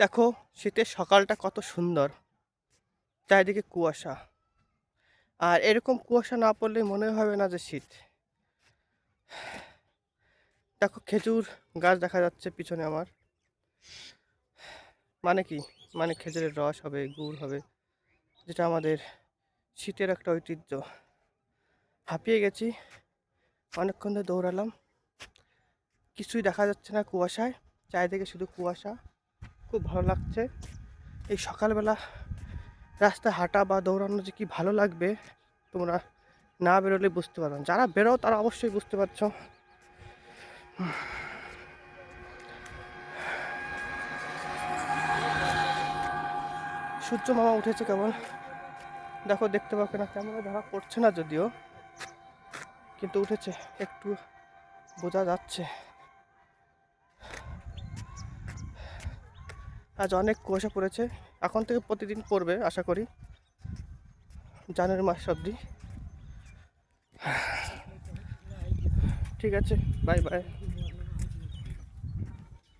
দেখো, শীতের সকালটা কত সুন্দর, চারিদিকে কুয়াশা। আর এরকম কুয়াশা না পড়লে মনে হবে না যে শীত। দেখো, খেজুর গাছ দেখা যাচ্ছে পিছনে আমার। মানে কি? মানে খেজুরের রস হবে, গুড় হবে, যেটা আমাদের শীতের একটা ঐতিহ্য। হাঁপিয়ে গেছি, অনেকক্ষণ ধরে দৌড়ালাম, কিছুই দেখা যাচ্ছে না কুয়াশায়, চারিদিকে শুধু কুয়াশা। খুব ভালো লাগছে এই সকালবেলা রাস্তায় হাঁটা বা দৌড়ানো, যে কি ভালো লাগবে তোমরা না বেরোলে বুঝতে পারবে না। যারা বেরো তারা অবশ্যই বুঝতে পারছো। সূর্য মামা উঠেছে কেবল। দেখো, দেখতে পাবে না, ক্যামেরা ধরা পড়ছে না যদিও, কিন্তু উঠেছে, একটু বোঝা যাচ্ছে। আজ অনেক কুয়াশা পড়েছে, এখন থেকে প্রতিদিন পড়বে আশা করি, জানুয়ারি মাস অবধি। ঠিক আছে, বাই বাই।